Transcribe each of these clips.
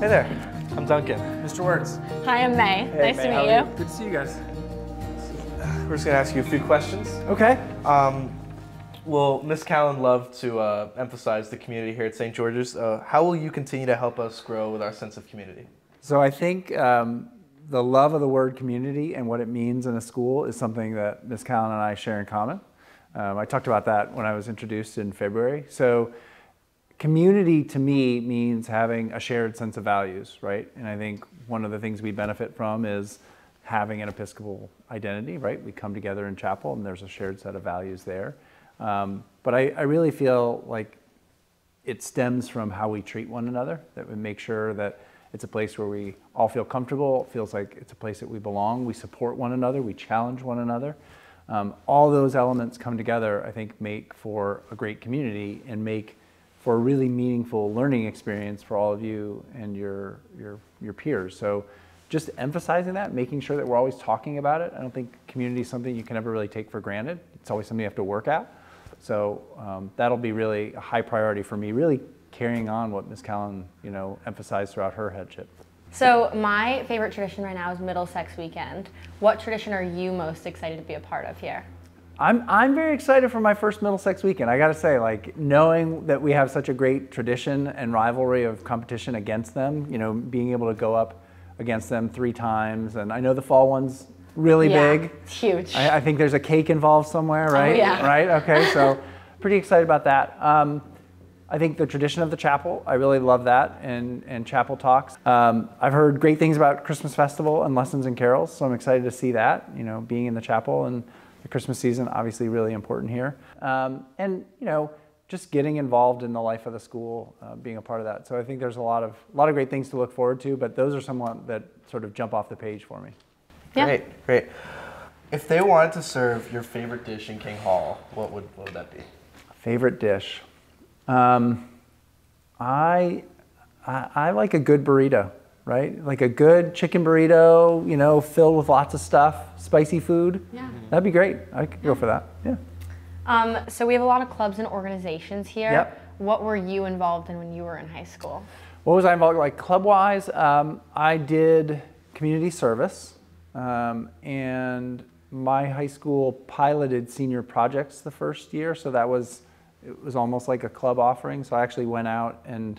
Hey there, I'm Duncan. Mr. Wertz. Hi, I'm May. Hey, nice May, to how meet are you. Good to see you guys. We're just gonna ask you a few questions. Okay. Well, Ms. Callan loved to emphasize the community here at St. George's. How will you continue to help us grow with our sense of community? So I think the love of the word community and what it means in a school is something that Ms. Callan and I share in common. I talked about that when I was introduced in February. So community to me means having a shared sense of values, right? And I think one of the things we benefit from is having an Episcopal identity, right? We come together in chapel and there's a shared set of values there. But I really feel like it stems from how we treat one another, that we make sure that it's a place where we all feel comfortable. It feels like it's a place that we belong. We support one another. We challenge one another. All those elements come together, I think, make for a great community and make for a really meaningful learning experience for all of you and your peers. So just emphasizing that, making sure that we're always talking about it. I don't think community is something you can ever really take for granted. It's always something you have to work at. So that'll be really a high priority for me, really carrying on what Ms. Callan, emphasized throughout her headship. So my favorite tradition right now is Middlesex Weekend. What tradition are you most excited to be a part of here? I'm very excited for my first Middlesex Weekend. I got to say, knowing that we have such a great tradition and rivalry of competition against them, being able to go up against them 3 times, and I know the fall one's really big. It's huge. I think there's a cake involved somewhere, right? Oh, yeah. Right? Okay, so pretty excited about that. I think the tradition of the chapel, I really love that, and chapel talks. I've heard great things about Christmas Festival and Lessons and Carols, so I'm excited to see that, being in the chapel, and the Christmas season, obviously really important here. And just getting involved in the life of the school, being a part of that. So I think there's a lot of great things to look forward to, but those are some that sort of jump off the page for me. Yeah. Great. If they wanted to serve your favorite dish in King Hall, what would that be? Favorite dish? I like a good burrito, right? Like a good chicken burrito, filled with lots of stuff, spicy food. Yeah. That'd be great. I could go for that. Yeah. So we have a lot of clubs and organizations here. Yep. What were you involved in when you were in high school? What was I involved in? Club-wise, I did community service, and my high school piloted senior projects the first year, so it was almost like a club offering. So I actually went out and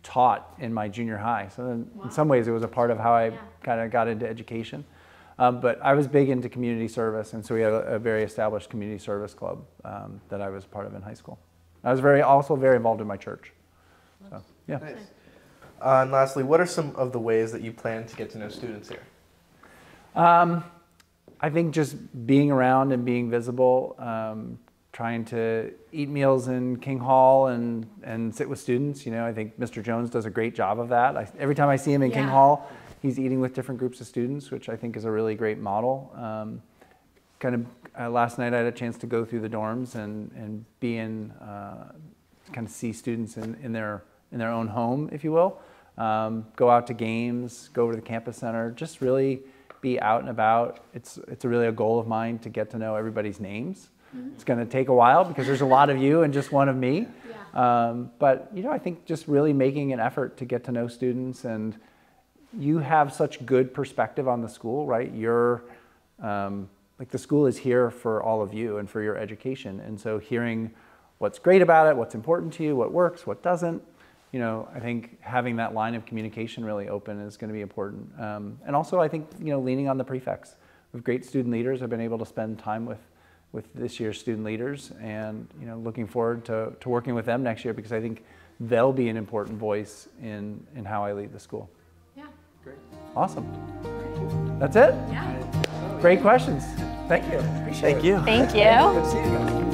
taught in my junior high. So in some ways it was a part of how I kind of got into education. But I was big into community service, and so we had a very established community service club that I was part of in high school. I was also very involved in my church. So, yeah. Nice. And lastly, what are some of the ways that you plan to get to know students here? I think just being around and being visible, trying to eat meals in King Hall and sit with students. I think Mr. Jones does a great job of that. Every time I see him in King Hall, he's eating with different groups of students, which I think is a really great model. Last night I had a chance to go through the dorms and be in, kind of see students in their own home, if you will. Go out to games, go over to the campus center, just really be out and about. It's really a goal of mine to get to know everybody's names. Mm-hmm. It's going to take a while because there's a lot of you and just one of me. Yeah. But I think just really making an effort to get to know students, and you have such good perspective on the school, right? You're the school is here for all of you and for your education, and so hearing what's great about it, what's important to you, what works, what doesn't. I think having that line of communication really open is going to be important. And also, I think, leaning on the prefects. We have great student leaders. I've been able to spend time with this year's student leaders, and, looking forward to working with them next year, because I think they'll be an important voice in how I lead the school. Yeah. Great. Awesome. That's it? Yeah. Great questions. Thank you. Appreciate it. Thank you. Thank you. Good to see you guys.